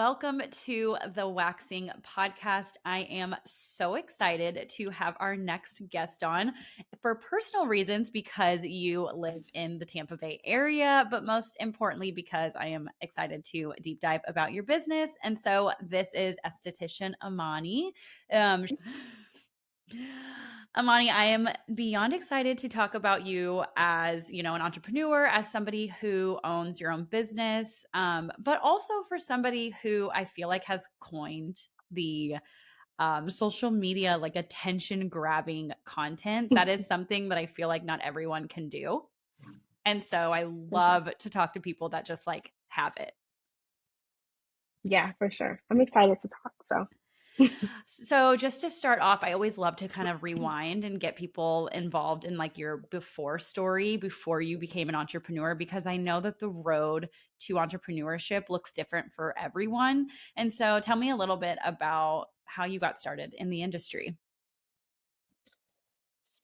welcome to the Waxing Podcast. I am so excited to have our next guest on for personal reasons because you live in the Tampa Bay area, but most importantly, because I am excited to deep dive about your business. And so this is esthetician Ymani. Um, Ymani, I am beyond excited to talk about you as, an entrepreneur, as somebody who owns your own business, but also for somebody who I feel like has coined the social media, like attention grabbing content. That is something that I feel like not everyone can do. And so I For sure. love to talk to people that just like have it. Yeah, for sure. I'm excited to talk. So, So just to start off, I always love to kind of rewind and get people involved in like your before story before you became an entrepreneur, because I know that the road to entrepreneurship looks different for everyone. And so tell me a little bit about how you got started in the industry.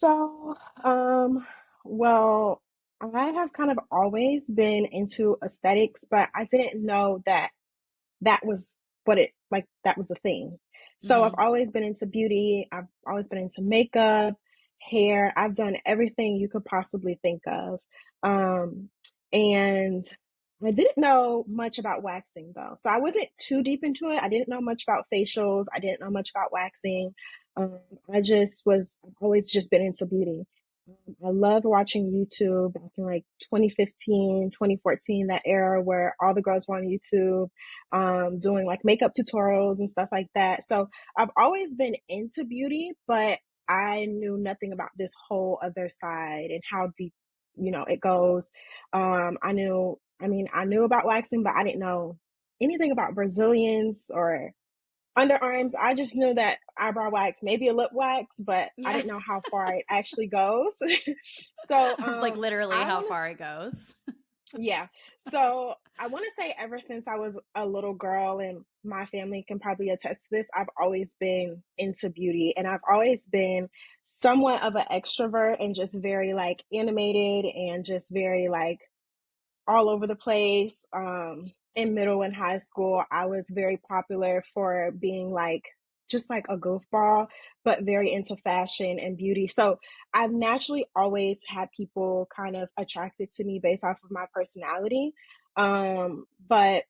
so, um, well, I have kind of always been into aesthetics, but I didn't know that that was that was the thing. So I've Mm-hmm. always been into beauty. I've always been into makeup, hair. I've done everything you could possibly think of. Um, and I didn't know much about waxing though. So I wasn't too deep into it. I didn't know much about facials. I didn't know much about waxing. Um, I've always just been into beauty. I loved watching YouTube back in like 2015, 2014, that era where all the girls were on YouTube doing like makeup tutorials and stuff like that. So I've always been into beauty, but I knew nothing about this whole other side and how deep, it goes. I knew about waxing, but I didn't know anything about Brazilians or underarms. I just knew that eyebrow wax, maybe a lip wax, but I Yeah. didn't know how far it actually goes. so Like literally I how want to far it goes. yeah. So I want to say ever since I was a little girl, and my family can probably attest to this, I've always been into beauty and I've always been somewhat of an extrovert and just very like animated and just very like all over the place. In middle and high school, I was very popular for being like just like a goofball, but very into fashion and beauty. So I've naturally always had people kind of attracted to me based off of my personality. But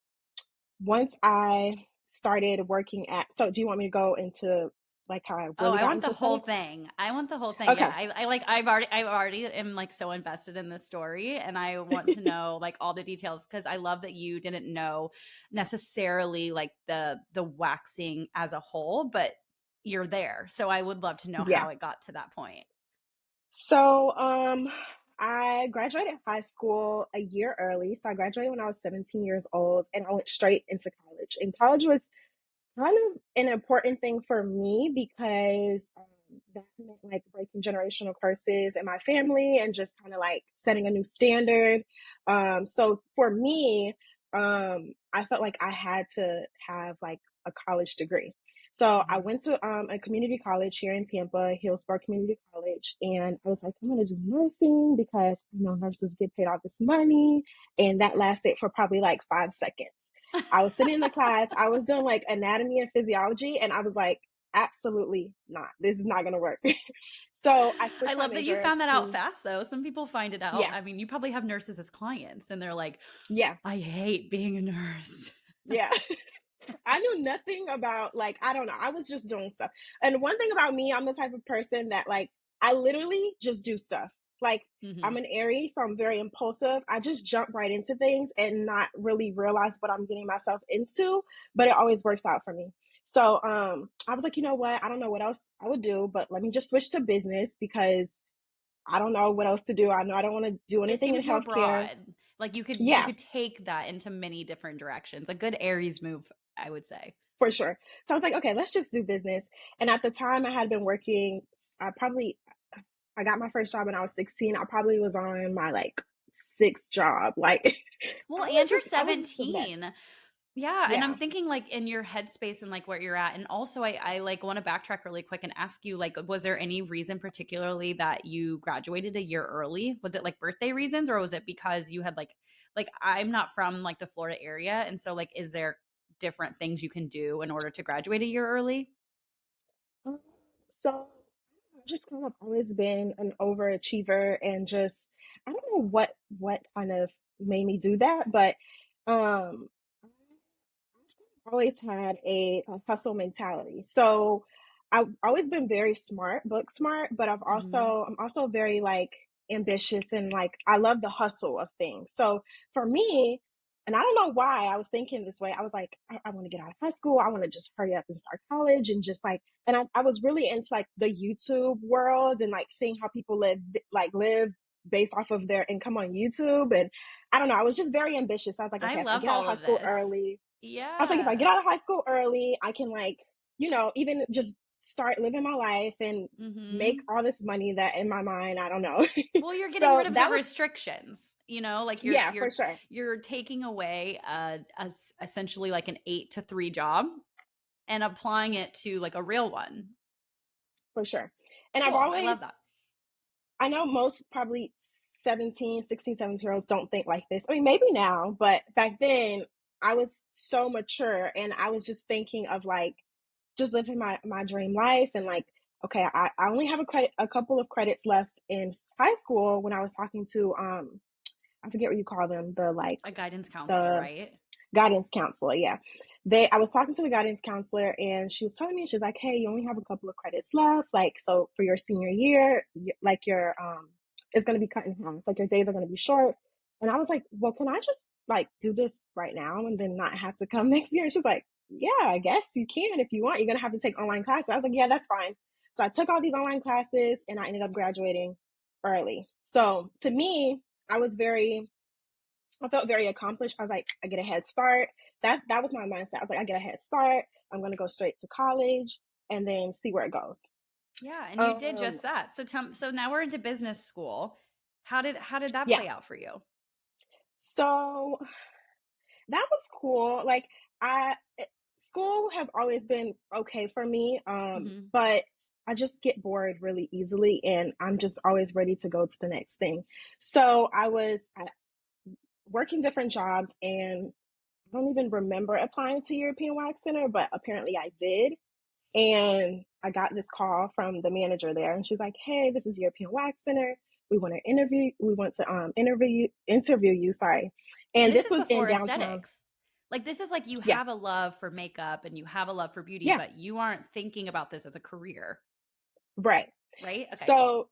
once I started working so do you want me to go into like how I Oh, really I got want the into whole aesthetics? thing. I want the whole thing. Yeah. Okay. I like I've already am like so invested in this story and I want to know like all the details because I love that you didn't know necessarily like the waxing as a whole, but you're there. So I would love to know Yeah. how it got to that point. So, I graduated high school a year early. So I graduated when I was 17 years old and I went straight into college. And college was kind of an important thing for me because that meant like breaking generational curses in my family and just kind of like setting a new standard. So for me, I felt like I had to have like a college degree. So I Mhm. went to a community college here in Tampa, Hillsborough Community College, and I was like, I'm gonna do nursing because nurses get paid all this money, and that lasted for probably like 5 seconds. I was sitting in the class, I was doing like anatomy and physiology, and I was like, absolutely not. This is not going to work. So I I switched my love that you major found that out to, fast though. Some people find it out. yeah, I mean, you probably have nurses as clients and they're like, yeah, I hate being a nurse. yeah. I knew nothing about, like, I don't know. I was just doing stuff. And one thing about me, I'm the type of person that, like, I literally just do stuff. Like, I'm Mhm. an Aries, so I'm very impulsive. I just jump right into things and not really realize what I'm getting myself into, but it always works out for me. So I was like, you know what? I don't know what else I would do, but let me just switch to business because I don't know what else to do. I know I don't want to do It anything in seems more healthcare. broad. Like you Yeah, could take that into many different directions. A good Aries move, I would say. for sure. So I was like, okay, let's just do business. And at the time, I had been working. I got my first job when I was 16. I probably was on my like sixth job. Like, Well, and you're I was just a mess. 17. Yeah, and Yeah. I'm thinking like in your headspace and like where you're at. And also I like want to backtrack really quick and ask you like was there any reason particularly that you graduated a year early? Was it like birthday reasons or was it because you had like I'm not from like the Florida area and so like is there different things you can do in order to graduate a year early? Um, so I've just kind of always been an overachiever and just I don't know what kind of made me do that, but I've always had a hustle mentality. So I've always been very smart, book smart, but Hmm. I'm also very like ambitious and like I love the hustle of things. So for me, and I don't know why I was thinking this way. I was like, I want to get out of high school. I want to just hurry up and start college and just like, and I was really into like the YouTube world and like seeing how people live based off of their income on YouTube. And I don't know, I was just very ambitious. I was like, I okay, if I love get out of all high of school this. early, I was like, if I get Yeah. out of high school early, I can like, even just start living my life and make Hmm. all this money that in my mind, I don't know. Well, you're getting So rid of the that was, restrictions, like yeah, for sure. you're taking away essentially like an 8 to 3 job and applying it to like a real one. For sure. And I've Cool. I always, love that. I know most probably 17, 16, 17-year-olds don't think like this. I mean, maybe now, but back then I was so mature and I was just thinking of like, just living my dream life and like okay I only have a couple of credits left in high school when I was talking to I forget what you call them A guidance counselor, the right? guidance counselor. Yeah. I was talking to the guidance counselor and she was telling me, she's like, hey, you only have a couple of credits left. Like, so for your senior year, like it's going to be cut in half. Like your days are going to be short. And I was like, well, can I just like do this right now and then not have to come next year? And she's like, yeah, I guess you can if you want. You're going to have to take online classes. I was like, yeah, that's fine. So I took all these online classes and I ended up graduating early. So to me, I was very I felt very accomplished. I was like, I get a head start. That was my mindset. I was like, I get a head start. I'm gonna go straight to college and then see where it goes. Yeah, and you did Um, just that. So now we're into business school. How did that yeah. play out for you? So that was cool. Like I school has always been okay for me. Hmm. But I just get bored really easily and I'm just always ready to go to the next thing. So I was working different jobs and I don't even remember applying to European Wax Center, but apparently I did. And I got this call from the manager there, and she's like, "Hey, this is European Wax Center. We want to interview. We want to interview you. Sorry." And And this this is was in before downtown. aesthetics. Like this is like you Yeah, have a love for makeup and you have a love for beauty, yeah, but you aren't thinking about this as a career, right. right? Okay, cool. So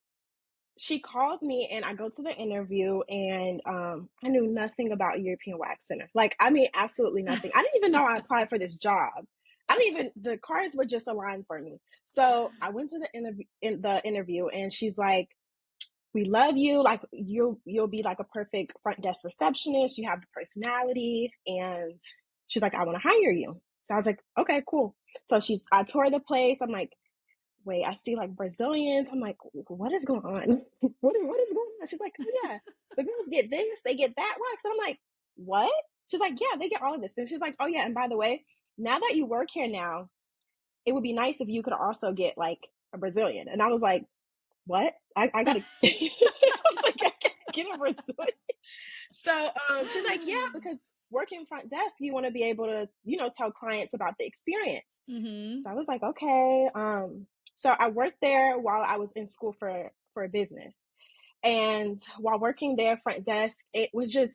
she calls me, and I go to the interview, and I knew nothing about European Wax Center. Like, I mean, absolutely nothing. I didn't even know I applied for this job. I didn't even the cards were just aligned for me. So I went to the interview, and she's like, we love you. Like you'll be like a perfect front desk receptionist. You have the personality. And she's like, I want to hire you. So I was like, okay, cool. So I toured the place. I'm like, wait, I see like Brazilians. I'm like, what is going on? What is going on? She's like, oh yeah, the girls get this, they get that wax. And I'm like, what? She's like, yeah, they get all of this. And she's like, oh yeah, and by the way, now that you work here now, it would be nice if you could also get like a Brazilian. And I was like, what? I gotta I was like, I gotta get a Brazilian. So she's like, yeah, because working front desk, you want to be able to, tell clients about the experience. Hmm. So I was like, okay. So I worked there while I was in school for business. And while working there front desk, it was just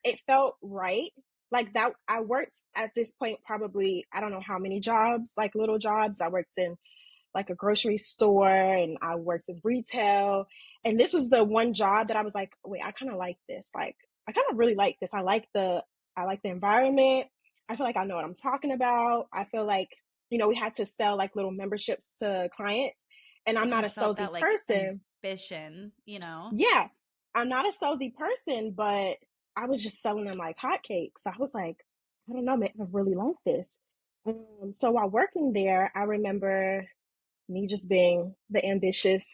it felt right. Like that I worked at this point probably I don't know how many jobs, like little jobs. I worked in like a grocery store and I worked in retail. And this was the one job that I was like, wait, I kind of like this. Like, I kind of really like this. I like the environment. I feel like I know what I'm talking about. I feel like, we had to sell like little memberships to clients. And I'm Like not you a felt salesy that like person. ambition. Yeah, I'm not a salesy person, but I was just selling them like hotcakes. So I was like, I don't know, man, I really like this. So while working there, I remember me just being the ambitious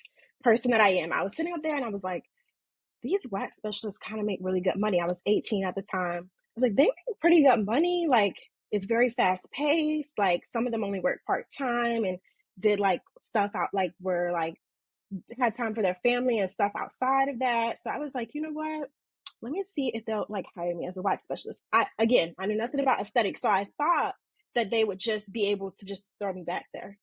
person that I am. I was sitting up there and I was like, these wax specialists kind of make really good money. I was 18 at the time. I was like, they make pretty good money. Like, it's very fast paced. Like, some of them only work part time and did like stuff out, like, were like, had time for their family and stuff outside of that. So I was like, you know what? Let me see if they'll like hire me as a wax specialist. I knew nothing about aesthetics, so I thought that they would just be able to just throw me back there.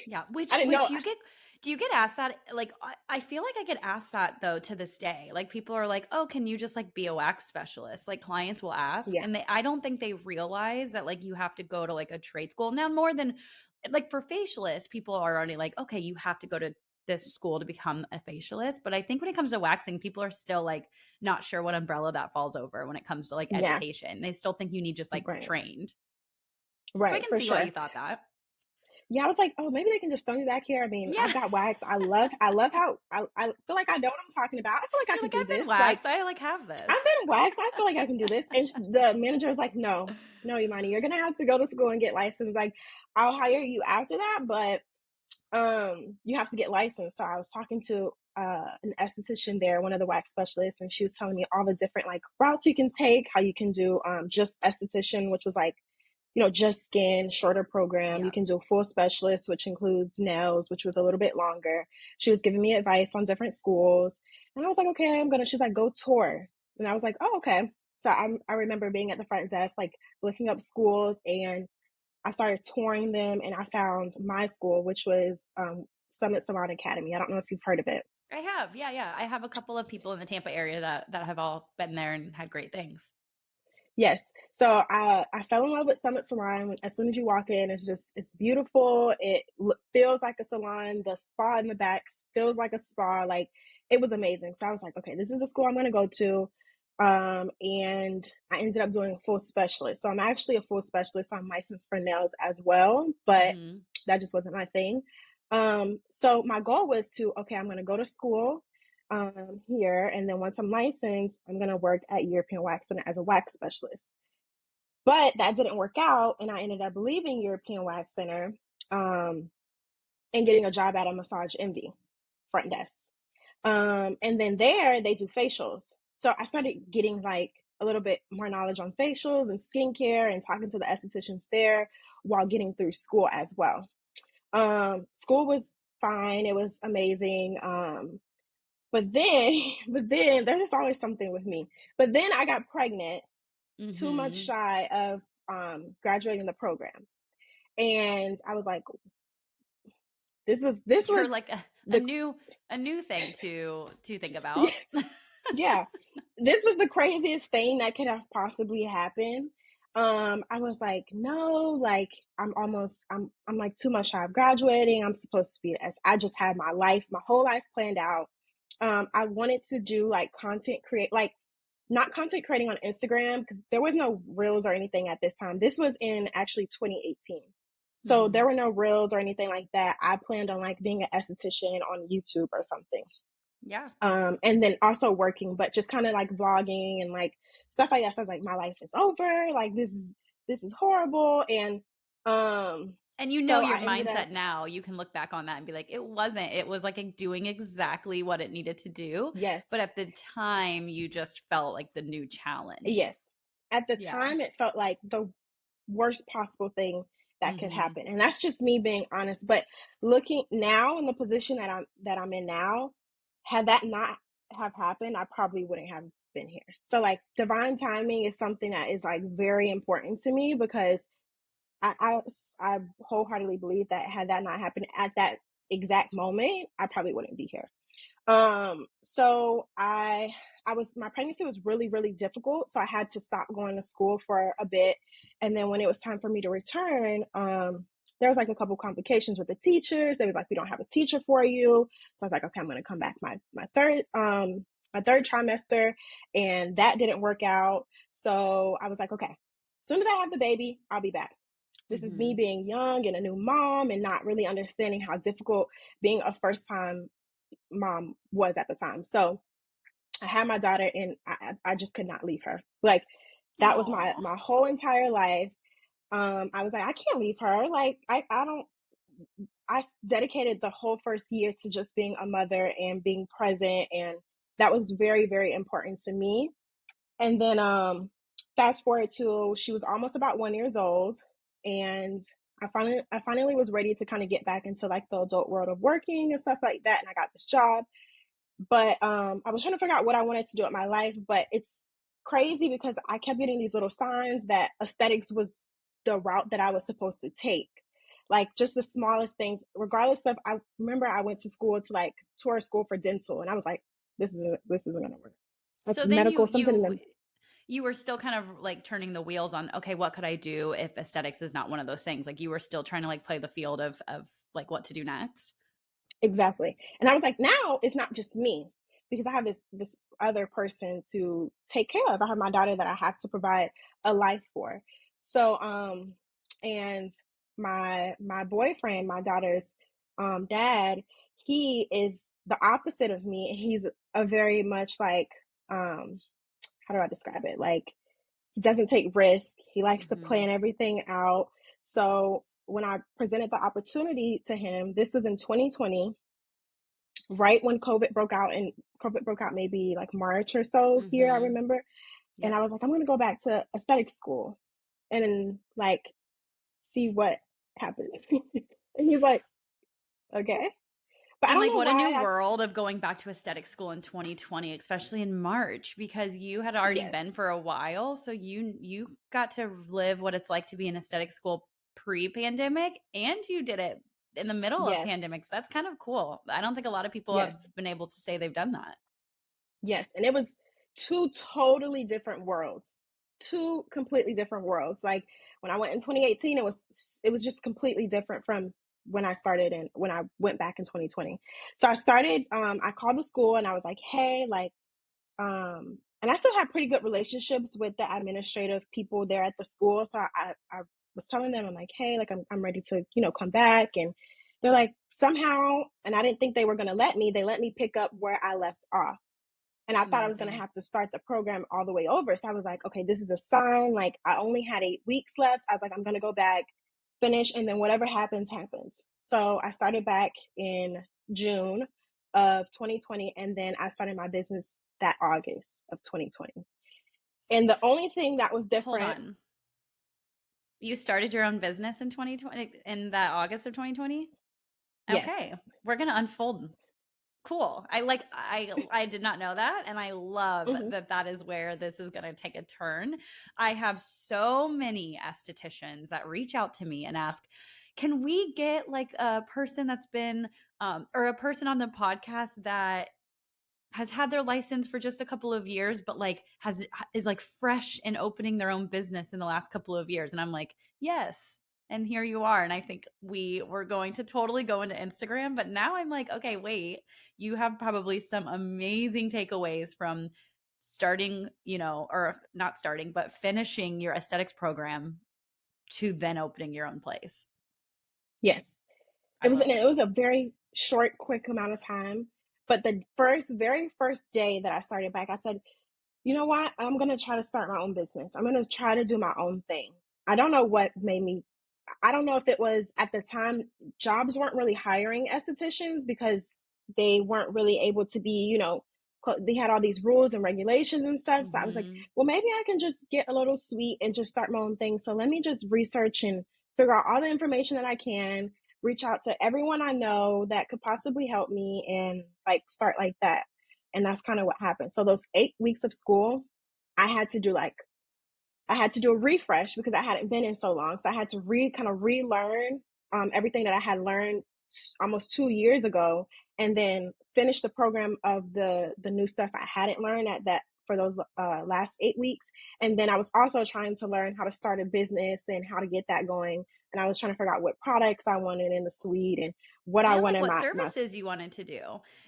Yeah, I didn't know. which you get do you get asked that? Like, I feel like I get asked that though to this day. Like people are like, "Oh, can you just like be a wax specialist?" Like clients will ask, Yeah, and I don't think they realize that like you have to go to like a trade school. Now more than like for facialists, people are already like, "Okay, you have to go to this school to become a facialist." But I think when it comes to waxing, people are still like not sure what umbrella that falls over when it comes to like yeah, education. They still think you need just like right, trained. So I right, can for see why sure. you thought that. Yeah, I was like, "Oh, maybe they can just throw me back here." I mean, Yeah. I've got wax. I love how I feel like I know what I'm talking about. I feel like I You're could like, do "I've been this. Like, waxed. I like have I've this." been waxed. I feel like I can do this. And the manager was like, "No, no, Imani, you're gonna have to go to school and get licensed. Like, I'll hire you after that, but you have to get licensed." So I was talking to an esthetician there, one of the wax specialists, and she was telling me all the different like routes you can take, how you can do just esthetician, which was like, just skin, shorter program. You Yeah. can do a full specialist, which includes nails, which was a little bit longer. She was giving me advice on different schools. And I was like, okay, she's like, go tour. And I was like, oh, okay. So I remember being at the front desk, like looking up schools, and I started touring them, and I found my school, which was Summit Salon Academy. I don't know if you've heard of it. I have. Yeah, yeah. I have a couple of people in the Tampa area that have all been there and had great things. Yes. So I fell in love with Summit Salon. As soon as you walk in, it's beautiful. It feels like a salon. The spa in the back feels like a spa. Like it was amazing. So I was like, okay, this is a school I'm going to go to. And I ended up doing a full specialist. So I'm actually a full specialist. I'm licensed for nails as well, but Hmm. that just wasn't my thing. So my goal was to, okay, I'm going to go to school here. And then once I'm licensed, I'm going to work at European Wax Center as a wax specialist. But that didn't work out. And I ended up leaving European Wax Center um, and getting a job at a Massage Envy front desk. And then there they do facials. So I started getting like a little bit more knowledge on facials and skincare and talking to the estheticians there while getting through school as well. School was fine. It was amazing. But then there's just always something with me. But then I got pregnant 2 months Hmm. shy of graduating the program, and I was like, this You're was like the a new thing to think yeah, about. yeah, this was the craziest thing that could have possibly happened. I was like, no, like I'm like 2 months shy of graduating. I'm supposed to be as I just had my whole life planned out. I wanted to do like content create like not content creating on Instagram because there was no reels or anything at this time. This was in actually 2018. So there Hmm. were no reels or anything like that. I planned on like being an esthetician on YouTube or something. Yeah. And then also working, but just kind of like vlogging and like stuff like that. So I was like, my life is over. Like this is horrible. And And you know so your I ended up mindset now, you can look back on that and be like, it wasn't. It was like doing exactly what it needed to do. yes, But at the time, you just felt like the new challenge. yes. At the Yeah. time, it felt like the worst possible thing that could Hmm. happen. And that's just me being honest. But looking now in the position that I'm in now, had that not have happened, I probably wouldn't have been here. So like divine timing is something that is like very important to me because I wholeheartedly believe that had that not happened at that exact moment, I probably wouldn't be here. So I was my pregnancy was really, really difficult. So I had to stop going to school for a bit. And then when it was time for me to return, there was like a couple complications with the teachers. They was like, we don't have a teacher for you. So I was like, okay, I'm gonna come back my third trimester, and that didn't work out. So I was like, okay, as soon as I have the baby, I'll be back. This is me Hmm. being young and a new mom and not really understanding how difficult being a first time mom was at the time. So I had my daughter and I just could not leave her. Like that was Oh. my whole entire life. I was like, I can't leave her. Like I don't I dedicated the whole first year to just being a mother and being present, and that was very, very important to me. And then fast forward to she was almost about 1 years old, and I finally was ready to kind of get back into like the adult world of working and stuff like that, and I got this job. But I was trying to figure out what I wanted to do with my life, but it's crazy because I kept getting these little signs that aesthetics was the route that I was supposed to take. Like just the smallest things, regardless of, I remember I went to school to like tour school for dental, and I was like, this isn't gonna work. Like So then medical, something in the you were still kind of like turning the wheels on, okay, what could I do if aesthetics is not one of those things? Like you were still trying to like play the field of like what to do next. exactly. And I was like, now it's not just me because I have this other person to take care of. I have my daughter that I have to provide a life for. So and my boyfriend, my daughter's dad, he is the opposite of me. He's a very much like how do I describe it? Like he doesn't take risk. He likes to Mhm. plan everything out. So when I presented the opportunity to him, this was in 2020, right when COVID broke out maybe like March or so here, I Mhm. remember. And Yep. I was like, I'm gonna go back to aesthetic school and like see what happens. And he's like, okay. But I And don't like know what a new why I world of going back to aesthetic school in 2020, especially in March, because you had already yes, been for a while. So you got to live what it's like to be in aesthetic school pre-pandemic, and you did it in the middle of yes, pandemic. So that's kind of cool. I don't think a lot of people yes. have been able to say they've done that. Yes, and it was two totally different worlds. Two completely different worlds. Like when I went in 2018, it was just completely different from when I started and when I went back in 2020. So I called the school and I was like, "Hey, like and I still have pretty good relationships with the administrative people there at the school. So I was telling them, I'm like, "Hey, like I'm ready to, come back." And they're like, "Somehow," and I didn't think they were going to let me. They let me pick up where I left off, and I thought I was going to Amazing. have to start the program all the way over. So I was like, okay, this is a sign. Like I only had 8 weeks left. I was like, I'm going to go back, finish, and then whatever happens, happens. So I started back in June of 2020, and then I started my business that August of 2020. And the only thing that was Hold different, on. You started your own business in 2020, in that August of 2020? yes, Okay. We're going to unfold. Cool. I did not know that, and I love hmm that that is where this is going to take a turn. I have so many estheticians that reach out to me and ask, "Can we get like a person that's been or a person on the podcast that has had their license for just a couple of years but like has is like fresh in opening their own business in the last couple of years?" And I'm like, yes, and here you are. And I think we were going to totally go into Instagram, but now I'm like, okay, wait, you have probably some amazing takeaways from starting, or not starting but finishing your aesthetics program to then opening your own place. yes. I love It this. was a very short, quick amount of time. But the very first day that I started back, I said, you know what? I'm going to try to start my own business. I'm going to try to do my own thing. I don't know what made me, I don't know if it was at the time, jobs weren't really hiring estheticians because they weren't really able to be, they had all these rules and regulations and stuff. So I was like, Mhm. well, maybe I can just get a little sweet and just start my own thing. So let me just research and figure out all the information that I can, reach out to everyone I know that could possibly help me and like start like that. And that's kind of what happened. So those 8 weeks of school, I had to do like I had to do a refresh because I hadn't been in so long. So I had to kind of relearn everything that I had learned almost 2 years ago, and then finish the program of the new stuff I hadn't learned at that for those last 8 weeks. And then I was also trying to learn how to start a business and how to get that going. And I was trying to figure out what products I wanted in the suite and what I And like wanted what services you wanted to do.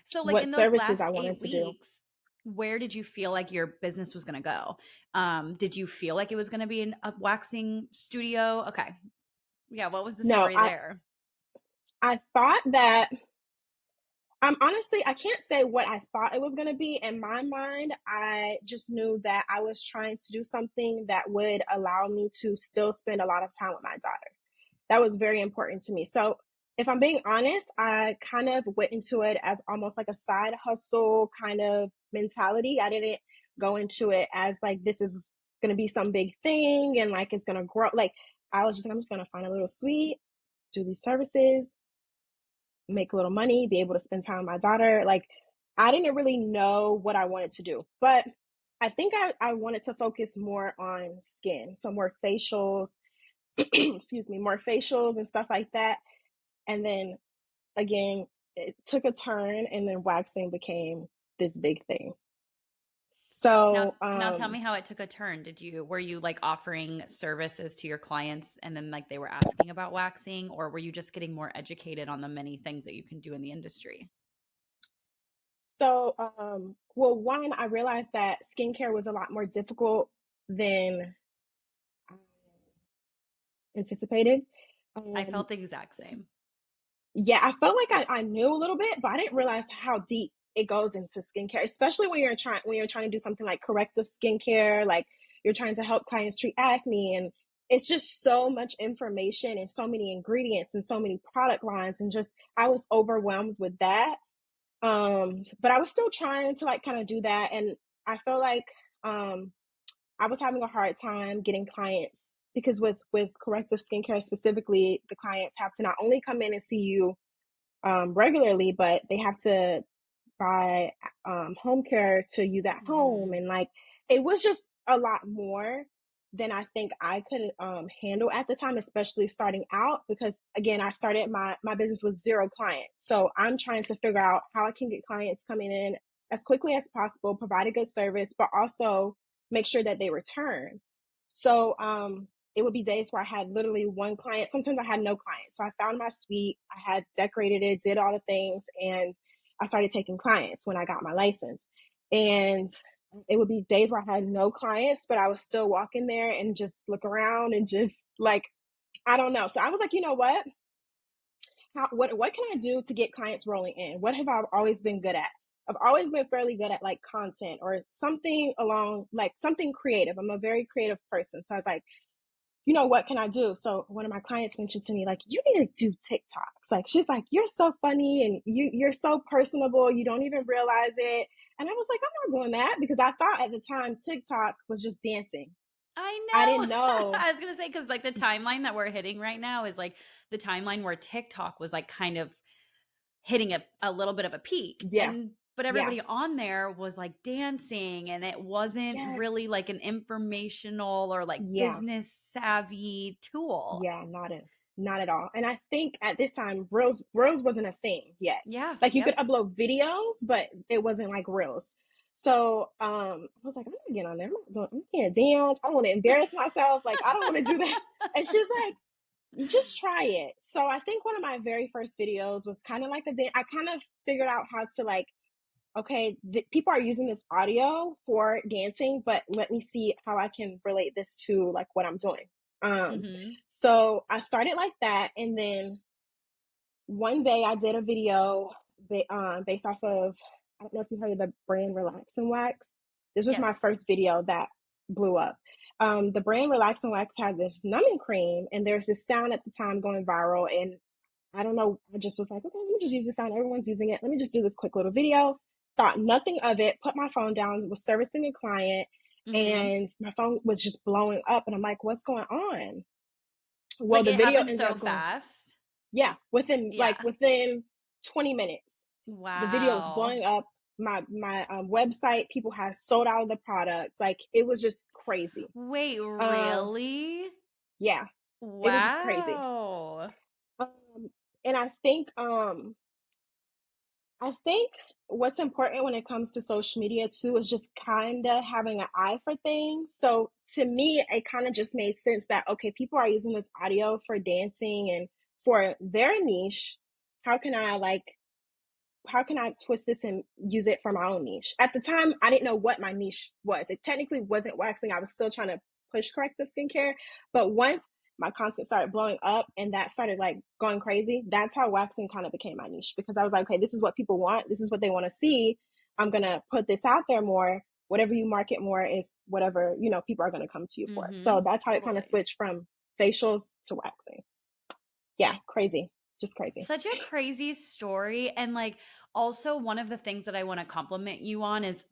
So like what in those services I last wanted eight to do. weeks, where did you feel like your business was going to go? Did you feel like it was going to be a waxing studio? Okay. Yeah. What was the No, story there? I thought that I'm honestly, I can't say what I thought it was going to be. In my mind, I just knew that I was trying to do something that would allow me to still spend a lot of time with my daughter. That was very important to me. So, if I'm being honest, I kind of went into it as almost like a side hustle kind of mentality. I didn't go into it as like this is going to be some big thing and like it's going to grow. Like, I was just like, I'm just going to find a little suite, do these services, make a little money, be able to spend time with my daughter. Like, I didn't really know what I wanted to do, but I think I wanted to focus more on skin, so more facials, excuse me, more facials and stuff like that. And then again, it took a turn, and then waxing became this big thing. Now, So, now tell me how it took a turn. Were you like offering services to your clients and then like they were asking about waxing, or were you just getting more educated on the many things that you can do in the industry? well, one, I realized that skincare was a lot more difficult than I anticipated. I Um, felt the exact same. yeah, I felt like I knew a little bit, but I didn't realize how deep it goes into skincare, especially when you're trying to do something like corrective skincare, like you're trying to help clients treat acne, and it's just so much information and so many ingredients and so many product lines, and just I was overwhelmed with that. But I was still trying to like kind of do that, and I felt like um I was having a hard time getting clients because with corrective skincare specifically, the clients have to not only come in and see you regularly, but they have to buy home care to use at home. Hmm. And like, it was just a lot more than I think I could handle at the time, especially starting out. Because again, I started my business with zero clients. So I'm trying to figure out how I can get clients coming in as quickly as possible, provide a good service, but also make sure that they return. So it would be days where I had literally one client. Sometimes I had no clients. So I found my suite, I had decorated it, did all the things, and I started taking clients when I got my license. And it would be days where I had no clients, but I was still walking there and just look around and just like, I don't know. So I was like, you know what? What can I do to get clients rolling in? What have I always been good at? I've always been fairly good at like content or something along like something creative. I'm a very creative person. So I was like, you know, what can I do? So one of my clients mentioned to me, like, you need to do TikToks. Like, she's like, you're so funny and you're so personable. You don't even realize it. And I was like, I'm not doing that because I thought at the time TikTok was just dancing. I I didn't know. know. I was gonna say because like the timeline that we're hitting right now is like the timeline where TikTok was like kind of hitting a little bit of a peak. Yeah. And but Yeah. everybody on there was like dancing and it wasn't Yes. really like an informational or like Yeah. business savvy tool. Yeah. Not at all. And I think at this time, Reels wasn't a thing yet. Yeah. Like you could Yep. upload videos, but it wasn't like Reels. So I was like, I'm not getting on there. I can't dance. I don't want to embarrass myself. Like, I don't want to do that. And she's like, you just try it. So I think one of my very first videos was kind of like a dance. I kind of figured out how to like, okay, people are using this audio for dancing, but let me see how I can relate this to like what I'm doing. Um, Hmm. so I started like that, and then one day I did a video based off of, I don't know if you heard of the brand Relax and Wax. This was Yes. my first video that blew up. The brand Relax and Wax had this numbing cream, and there's this sound at the time going viral. And I don't know, I just was like, okay, let me just use this sound. Everyone's using it. Let me just do this quick little video. Thought nothing of it, put my phone down, was servicing a client, Hmm. and my phone was just blowing up. And I'm like, what's going on? Well, Like the it video happened ended so up going, fast. yeah, Yeah. within 20 minutes, the video was Wow. blowing up. My website, people had sold out of the product. Like it was just crazy. Wait, Um, really? yeah, it was just crazy. Wow. Um, and I think what's important when it comes to social media too is just kind of having an eye for things. So to me, it kind of just made sense that okay, people are using this audio for dancing and for their niche. How can I like how can I twist this and use it for my own niche? At the time, I didn't know what my niche was. It technically wasn't waxing. I was still trying to push corrective skincare. But once my content started blowing up and that started like going crazy, that's how waxing kind of became my niche because I was like, okay, this is what people want. This is what they want to see. I'm going to put this out there more. Whatever you market more is whatever, you know, people are going to come to you for. So Mhm. that's how it kind of Totally. switched from facials to waxing. Yeah, crazy. Just crazy. Such a crazy story, and, like, also one of the things that I wanna compliment you on is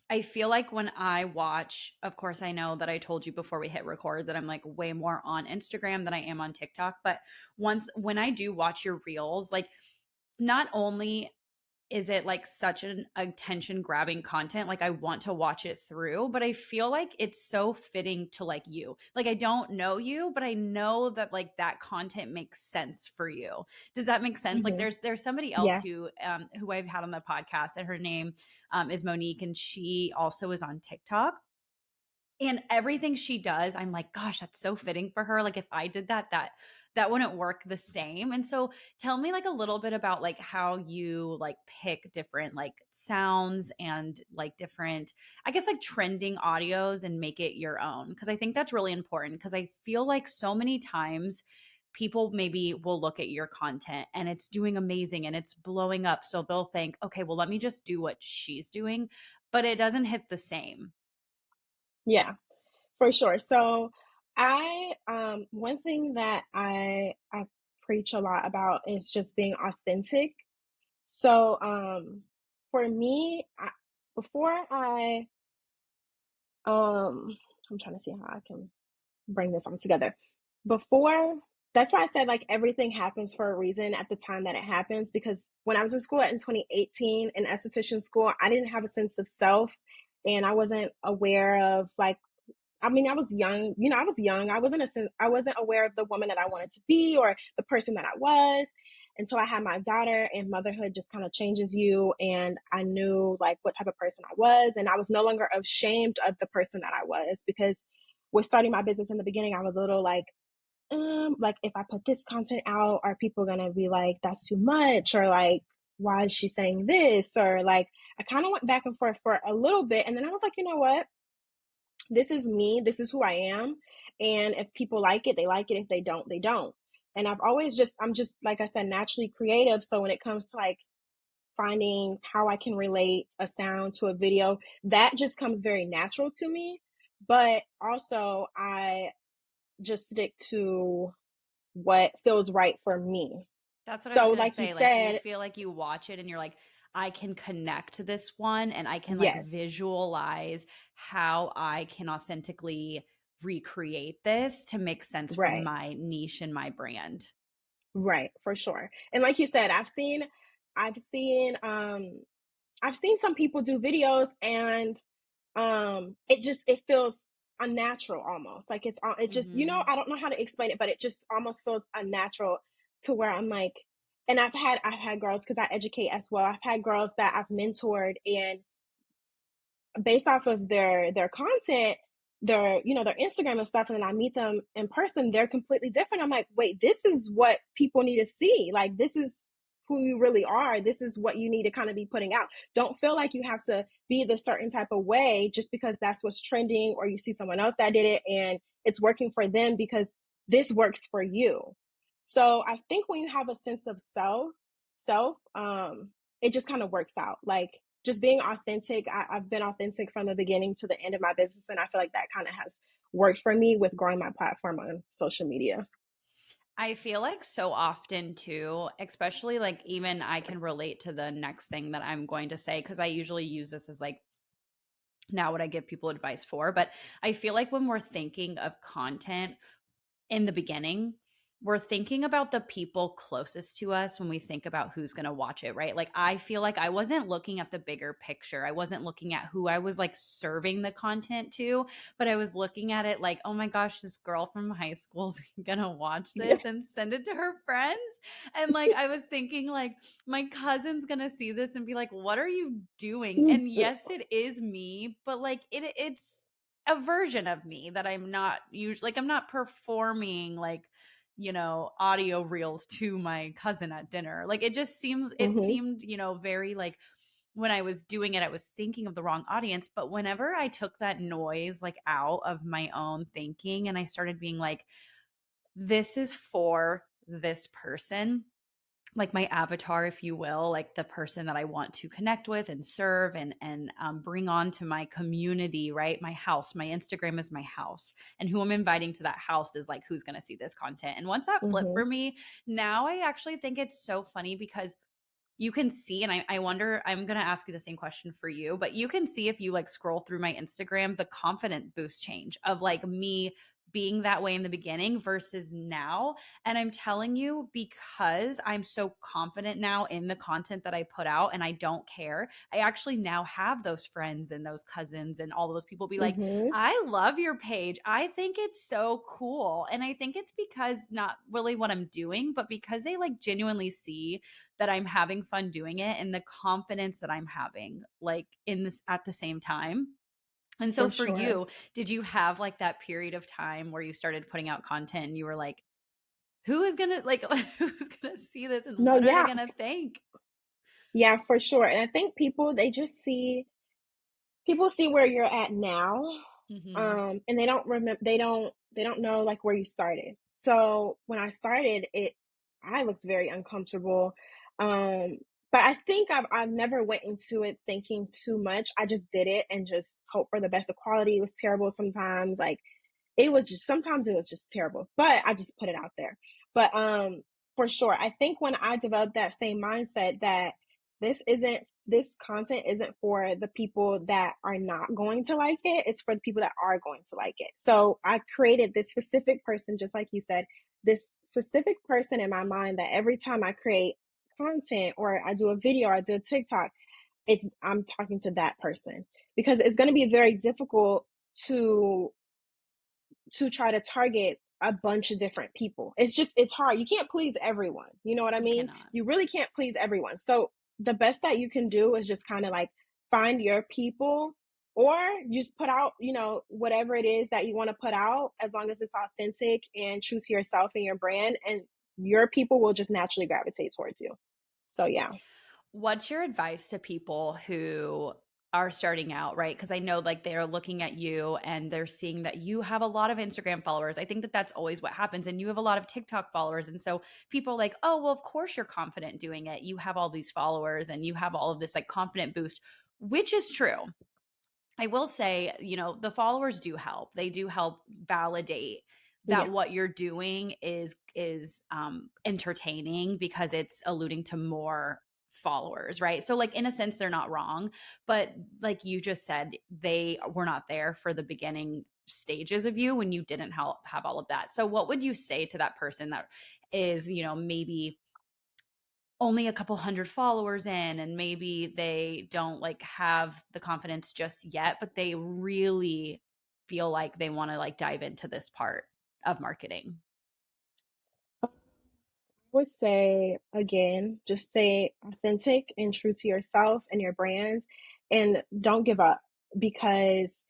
I feel like when I watch of course, I know that I told you before we hit record that I'm, like, way more on Instagram than I am on TikTok, but once when I do watch your reels, like, not only is it like such an attention grabbing content? Like I want to watch it through, but I feel like it's so fitting to like you. Like I don't know you, but I know that like that content makes sense for you. Does that make sense? Like Hmm. there's somebody else Yeah. who I've had on the podcast, and her name is Monique, and she also is on TikTok. And everything she does, I'm like, gosh, that's so fitting for her. Like if I did that, that wouldn't work the same. And so tell me like a little bit about like how you like pick different like sounds and like different, I guess like trending audios and make it your own. Cause I think that's really important because I feel like so many times people maybe will look at your content and it's doing amazing and it's blowing up. So they'll think, okay, well, let me just do what she's doing, but it doesn't hit the same. Yeah, for sure. So I one thing that I preach a lot about is just being authentic. So for me, before I um I'm trying to see how I can bring this all together. Before, that's why I said like everything happens for a reason at the time that it happens. Because when I was in school in 2018 in esthetician school, I didn't have a sense of self, and I wasn't aware of like, I mean, I was young, I was young. I wasn't aware of the woman that I wanted to be or the person that I was. Until I had my daughter, and motherhood just kind of changes you. And I knew like what type of person I was. And I was no longer ashamed of the person that I was, because with starting my business in the beginning, I was a little like if I put this content out, are people gonna be like, that's too much? Or like, why is she saying this? Or like, I kind of went back and forth for a little bit. And then I was like, you know what? This is me, this is who I am. And if people like it, they like it. If they don't, they don't. And I'm just, like I said, naturally creative. So when it comes to like finding how I can relate a sound to a video, that just comes very natural to me. But also, I just stick to what feels right for me. That's what I was So, gonna like you say. Like, do you said, feel like you watch it and you're like, I can connect to this one and I can like yes, visualize how I can authentically recreate this to make sense for right, my niche and my brand? right, for sure. And like you said, I've seen, I've seen some people do videos, and it feels unnatural almost. Like it just, Hmm. I don't know how to explain it, but it just almost feels unnatural, to where I'm like, and I've had girls, because I educate as well. I've had girls that I've mentored, and based off of their content, their Instagram and stuff, and then I meet them in person, they're completely different. I'm like, wait, this is what people need to see. Like, this is who you really are. This is what you need to kind of be putting out. Don't feel like you have to be this certain type of way just because that's what's trending, or you see someone else that did it and it's working for them, because this works for you. So I think when you have a sense of self, it just kind of works out. Like, just being authentic. I've been authentic from the beginning to the end of my business, and I feel like that kind of has worked for me with growing my platform on social media. I feel like so often too, especially like even I can relate to the next thing that I'm going to say because I usually use this as like now what I give people advice for. But I feel like when we're thinking of content, in the beginning, we're thinking about the people closest to us when we think about who's going to watch it, right? Like, I feel like I wasn't looking at the bigger picture. I wasn't looking at who I was like serving the content to, but I was looking at it like, oh my gosh, this girl from high school's going to watch Yeah. this and send it to her friends. And like, I was thinking, like, my cousin's going to see this and be like, what are you doing? And yes, it is me, but like, it's, a version of me that I'm not usually like I'm not performing like audio reels to my cousin at dinner. Like it Hmm. seemed, very like when I was doing it I was thinking of the wrong audience, but whenever I took that noise like out of my own thinking and I started being like this is for this person, like my avatar, if you will, like the person that I want to connect with and serve and bring on to my community, right? My house, my Instagram is my house, and who I'm inviting to that house is like who's going to see this content. And once that flipped Hmm. for me, now I actually think it's so funny because you can see, and I wonder, I'm going to ask you the same question for you, but you can see if you like scroll through my Instagram, the confident boost change of like me being that way in the beginning versus now. And I'm telling you, because I'm so confident now in the content that I put out and I don't care, I actually now have those friends and those cousins and all those people be like, Mhm. I love your page. I think it's so cool. And I think it's because not really what I'm doing, but because they like genuinely see that I'm having fun doing it and the confidence that I'm having like in this at the same time. And so For for sure. you, did you have like that period of time where you started putting out content and you were like, who is gonna like who's gonna see this and No, what are they yeah. gonna think? Yeah, for sure. And I think people, they just see people see where you're at now, Hmm. and they don't remember, they don't know like where you started. So when I started it, I looked very uncomfortable. um but I think I've never went into it thinking too much. I just did it and just hope for the best. The quality was terrible sometimes, like it was just, sometimes it was just terrible, but I just put it out there. But for sure, I think when I developed that same mindset that this content isn't for the people that are not going to like it, it's for the people that are going to like it. So I created this specific person, just like you said, this specific person in my mind that every time I create content or I do a video or I do a TikTok, it's I'm talking to that person, because it's going to be very difficult to try to target a bunch of different people. It's hard. You can't please everyone. You know what I You mean? cannot. You really can't please everyone. So the best that you can do is just kind of like find your people, or just put out, whatever it is that you want to put out, as long as it's authentic and true to yourself and your brand, and your people will just naturally gravitate towards you. So yeah. What's your advice to people who are starting out, right? Because I know like they're looking at you and they're seeing that you have a lot of Instagram followers. I think that that's always what happens. And you have a lot of TikTok followers. And so people are like, oh, well, of course you're confident doing it. You have all these followers and you have all of this like confident boost, which is true. I will say, the followers do help. They do help validate that Yeah. what you're doing is entertaining because it's alluding to more followers, right? So like in a sense they're not wrong, but like you just said, they were not there for the beginning stages of you when you didn't have all of that. So what would you say to that person that is, maybe only a couple hundred followers in and maybe they don't like have the confidence just yet, but they really feel like they want to like dive into this part of marketing? Would say again, just stay authentic and true to yourself and your brand, and don't give up, because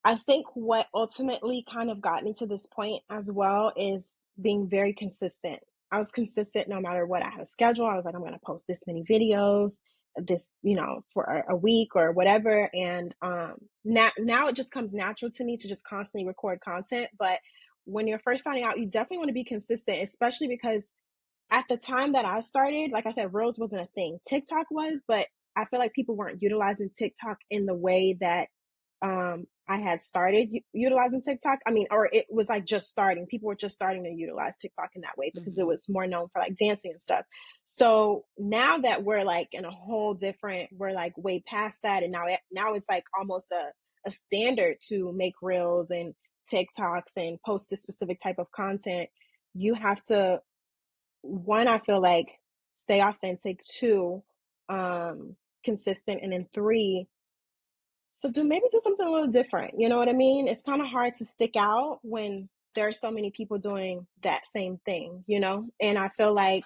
I think what ultimately kind of got me to this point as well is being very consistent. I was consistent no matter what. I had a schedule. I was like, I'm going to post this many videos, this, for a week or whatever. And now it just comes natural to me to just constantly record content. But when you're first starting out, you definitely want to be consistent, especially because at the time that I started, like I said, Reels wasn't a thing. TikTok was, but I feel like people weren't utilizing TikTok in the way that I had started utilizing TikTok. I mean, or it was like just starting. People were just starting to utilize TikTok in that way because it Hmm. was more known for like dancing and stuff. So now that we're like in a whole different, we're like way past that, and now it's like almost a standard to make Reels and TikToks and post a specific type of content. You have to, one, I feel like, stay authentic. Two, consistent. And then three, so do something a little different. You know what I mean? It's kind of hard to stick out when there are so many people doing that same thing. And I feel like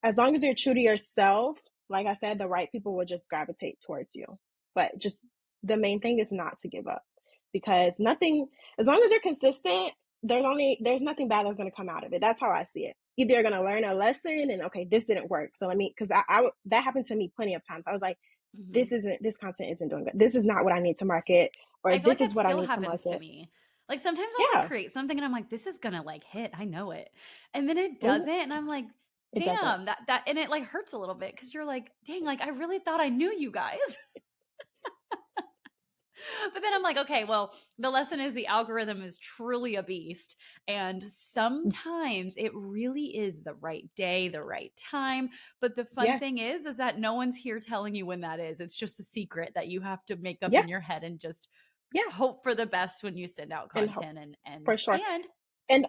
as long as you're true to yourself, like I said, the right people will just gravitate towards you. But just the main thing is not to give up, because nothing, as long as you're consistent, there's nothing bad that's going to come out of it. That's how I see it. Either you're going to learn a lesson and okay, this didn't work. So let me, because that happened to me plenty of times. I was like, Hmm. this content isn't doing good. This is not what I need to market, or I feel like this is that what I still need to happens to market. me. Like sometimes I'll like Yeah. create something and I'm like, this is gonna like hit. I know it. And then it Mhm. doesn't. And I'm like, It doesn't. damn, that and it like hurts a little bit because you're like, dang, like I really thought I knew you guys. But then I'm like, okay, well, the lesson is the algorithm is truly a beast. And sometimes it really is the right day, the right time. But the fun Yes. thing is that no one's here telling you when that is. It's just a secret that you have to make up Yeah. in your head and just Yeah, hope for the best when you send out and hope content for sure. and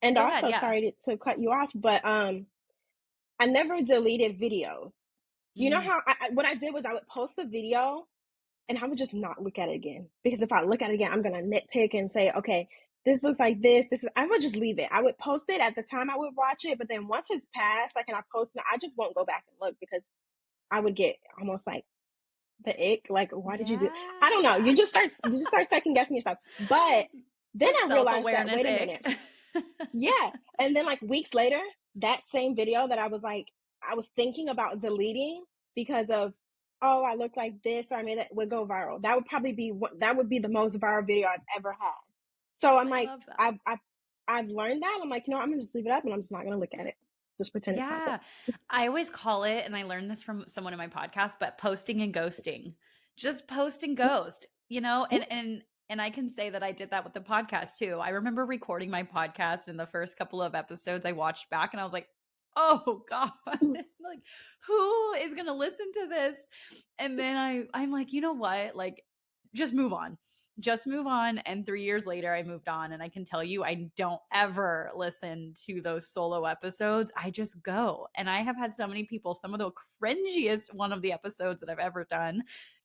And go ahead, also, yeah. sorry to cut you off, but I never deleted videos. You know Mm, how what I did was I would post the video and I would just not look at it again, because if I look at it again, I'm gonna nitpick and say, okay, this looks like this. This is. I would just leave it. I would post it at the time I would watch it, but then once it's passed, like, and I post it, I just won't go back and look, because I would get almost like the ick. Like, why did you do? I don't know. yeah. You just start second guessing yourself. But then The I realized that, self-awareness wait a ick. minute. Yeah. And then like weeks later, that same video that I was like, I was thinking about deleting because of, oh, I look like this, or I made that, would go viral. That would probably be that would be the most viral video I've ever had. So I'm I like, love that. I've learned that. I'm like, I'm gonna just leave it up and I'm just not gonna look at it. Just pretend it's not there. Yeah. I always call it, and I learned this from someone in my podcast, but posting and ghosting. Just post and ghost, Mhm, and I can say that I did that with the podcast too. I remember recording my podcast, and the first couple of episodes I watched back and I was like, "Oh God, mhm, like who is going to listen to this?" And then I'm like, "You know what? Like just move on." Just move on. And 3 years later, I moved on. And I can tell you, I don't ever listen to those solo episodes. I just go. And I have had so many people, some of the cringiest one of the episodes that I've ever done,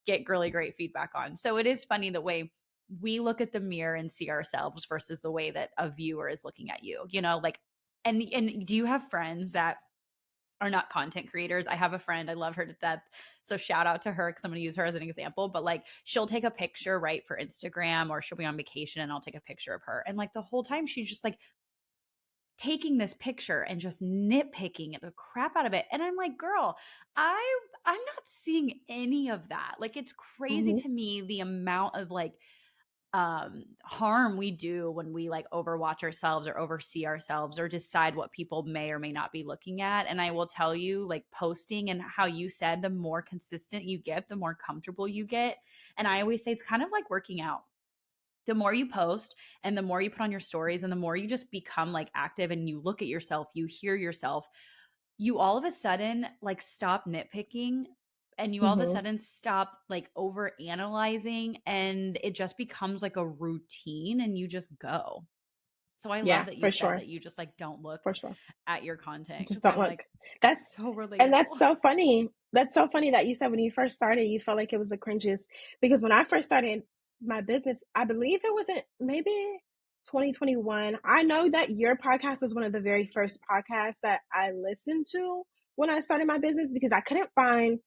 get really great feedback on. So it is funny the way we look at the mirror and see ourselves versus the way that a viewer is looking at you, like, and do you have friends that are not content creators? I have a friend, I love her to death. So shout out to her because I'm going to use her as an example. But like, she'll take a picture, right, for Instagram, or she'll be on vacation and I'll take a picture of her. And like the whole time, she's just like taking this picture and just nitpicking the crap out of it. And I'm like, girl, I'm not seeing any of that. Like, it's crazy mhm. to me the amount of like harm we do when we like overwatch ourselves or oversee ourselves or decide what people may or may not be looking at. And I will tell you, like, posting, and how you said, the more consistent you get, the more comfortable you get. And I always say it's kind of like working out. The more you post and the more you put on your stories and the more you just become like active and you look at yourself, you hear yourself, you all of a sudden like stop nitpicking, and you all of a Mhm. sudden stop like over analyzing, and it just becomes like a routine and you just go. So I love Yeah, that you for said sure. that you just like don't look For sure. at your content, Just because don't I'm look. like That's so and that's relatable. so funny. That's so funny that you said when you first started, you felt like it was the cringiest. Because when I first started my business, I believe it was in maybe 2021. I know that your podcast was one of the very first podcasts that I listened to when I started my business, because I couldn't find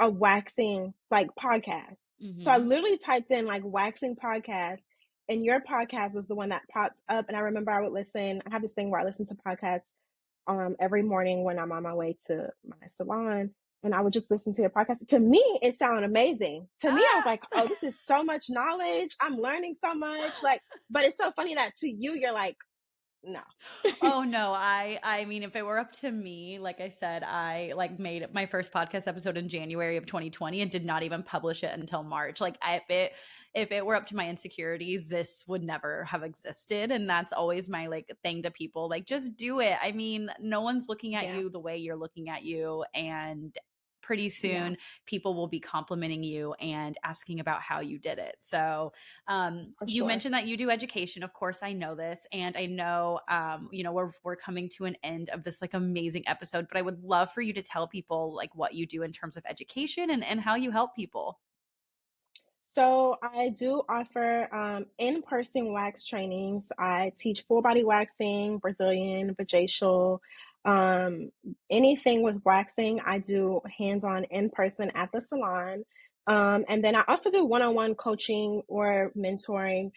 a waxing like podcast. So I Hmm. literally typed in like waxing podcast, and your podcast was the one that popped up. And I remember I would listen. I have this thing where I listen to podcasts every morning when I'm on my way to my salon. And I would just listen to your podcast. To me, it sounded amazing. To me, I was Ah. like, oh, this is so much knowledge. I'm learning so much. Like, but it's so funny that to you, you're like, no. Oh no, I mean, if it were up to me, like I said, I like made my first podcast episode in January of 2020 and did not even publish it until March. Like, if it were up to my insecurities, this would never have existed. And that's always my like thing to people. Like, just do it. I mean, no one's looking at Yeah, you the way you're looking at you. And pretty yeah, soon people will be complimenting you and asking about how you did it. So for you sure. mentioned that you do education. Of course, I know this, and I know, we're coming to an end of this like amazing episode. But I would love for you to tell people like what you do in terms of education and how you help people. So I do offer in-person wax trainings. I teach full body waxing, Brazilian, vajacial, um, anything with waxing. I do hands-on in person at the salon. And then I also do one-on-one coaching or mentoring.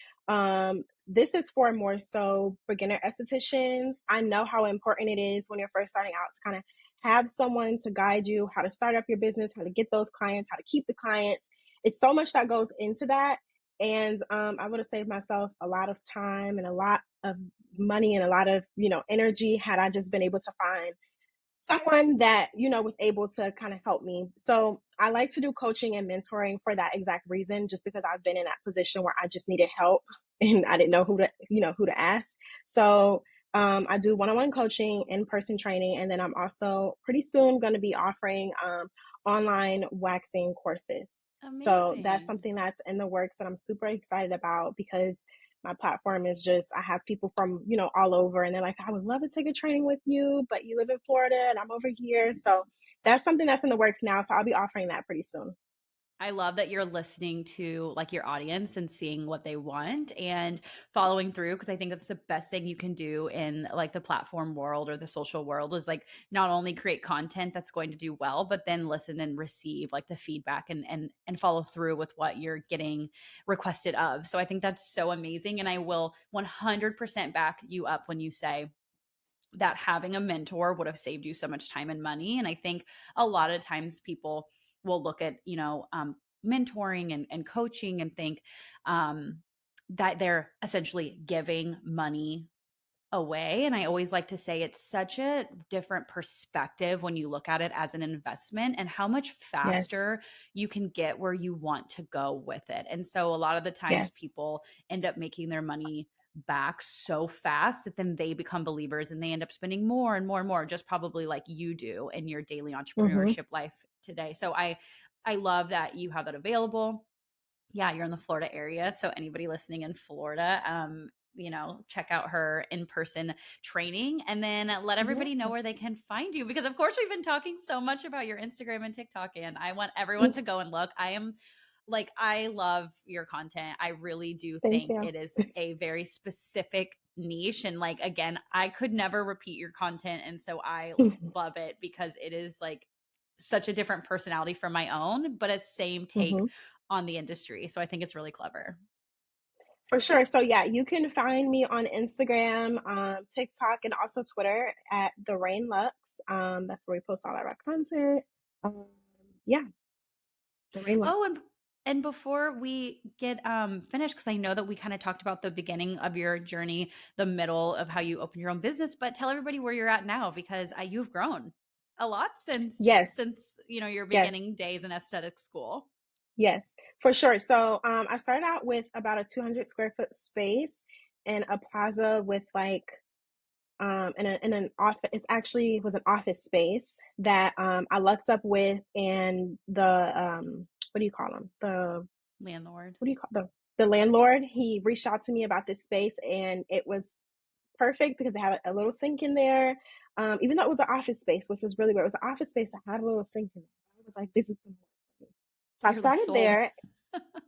This is for more so beginner estheticians. I know how important it is when you're first starting out to kind of have someone to guide you how to start up your business, how to get those clients, how to keep the clients. It's so much that goes into that. And I would have saved myself a lot of time and a lot of money and a lot of, energy had I just been able to find someone that, was able to kind of help me. So I like to do coaching and mentoring for that exact reason, just because I've been in that position where I just needed help and I didn't know who to ask. So I do one-on-one coaching, in-person training, and then I'm also pretty soon going to be offering online waxing courses. So that's Amazing. something that's in the works that I'm super excited about because my platform is just, I have people from, all over, and they're like, I would love to take a training with you, but you live in Florida and I'm over here. So that's something that's in the works now. So I'll be offering that pretty soon. I love that you're listening to like your audience and seeing what they want and following through, because I think that's the best thing you can do in like the platform world or the social world is like not only create content that's going to do well, but then listen and receive like the feedback and follow through with what you're getting requested of. So I think that's so amazing, and I will 100% back you up when you say that having a mentor would have saved you so much time and money. And I think a lot of times people will look at, mentoring and coaching and think that they're essentially giving money away. And I always like to say it's such a different perspective when you look at it as an investment and how much Yes. faster you can get where you want to go with it. And so a lot of the times Yes. people end up making their money back so fast that then they become believers and they end up spending more and more and more, just probably like you do in your daily Mm-hmm. entrepreneurship life today. So I love that you have that available. Yeah, you're in the Florida area. So anybody listening in Florida, check out her in-person training and then let everybody know where Yes. they can find you. Because of course we've been talking so much about your Instagram and TikTok, and I want everyone to go and look. I love your content. I really do Thank think you. it is a very specific niche. And like again, I could never repeat your content. And so I love it because it is like such a different personality from my own, but a same take Mm-hmm. on the industry. So I think it's really clever. For sure. So yeah, you can find me on Instagram, TikTok, and also Twitter at the Rain Lux. That's where we post all our content. Um, yeah, the Rain Oh, Lux. and before we get finished, because I know that we kind of talked about the beginning of your journey, the middle of how you opened your own business, but tell everybody where you're at now, because you've grown a lot since Yes, your yes, beginning days in aesthetic school. yes, for sure. So I started out with about a 200 square foot space in a plaza with like in an office. It actually was an office space that I lucked up with, and the what do you call them? The Landlord. what do you call the landlord? He reached out to me about this space, and it was perfect because it had a little sink in there. Even though it was an office space, which was really weird, it was an office space that had a little sink in it. I was like, this is gonna work for me. So I You're like started sold. there.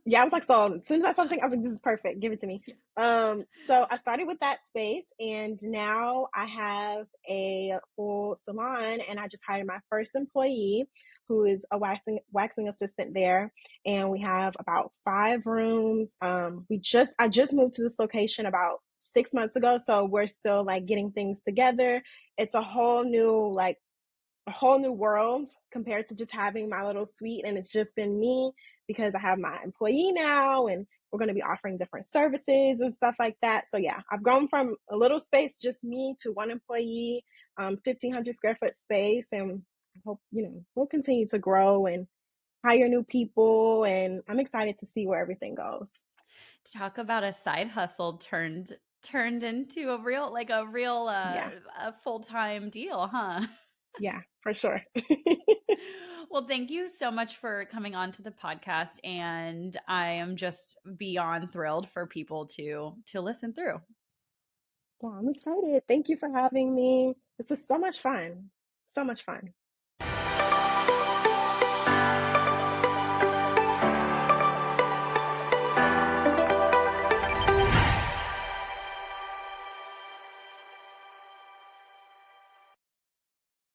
Yeah, I was like, so as soon as I saw something, I was like, this is perfect. Give it to me. Yeah. So I started with that space, and now I have a full salon, and I just hired my first employee who is a waxing assistant there. And we have about 5 rooms. I just moved to this location about 6 months ago, so we're still like getting things together. It's a whole new world compared to just having my little suite, and it's just been me because I have my employee now, and we're going to be offering different services and stuff like that. So yeah, I've gone from a little space, just me, to one employee, 1,500 square foot space, and I hope we'll continue to grow and hire new people, and I'm excited to see where everything goes. Talk about a side hustle turned into a real Yeah, a full-time deal, huh? yeah, for sure. Well, thank you so much for coming on to the podcast, and I am just beyond thrilled for people to listen through. Yeah, I'm excited. Thank you for having me. This was so much fun. So much fun.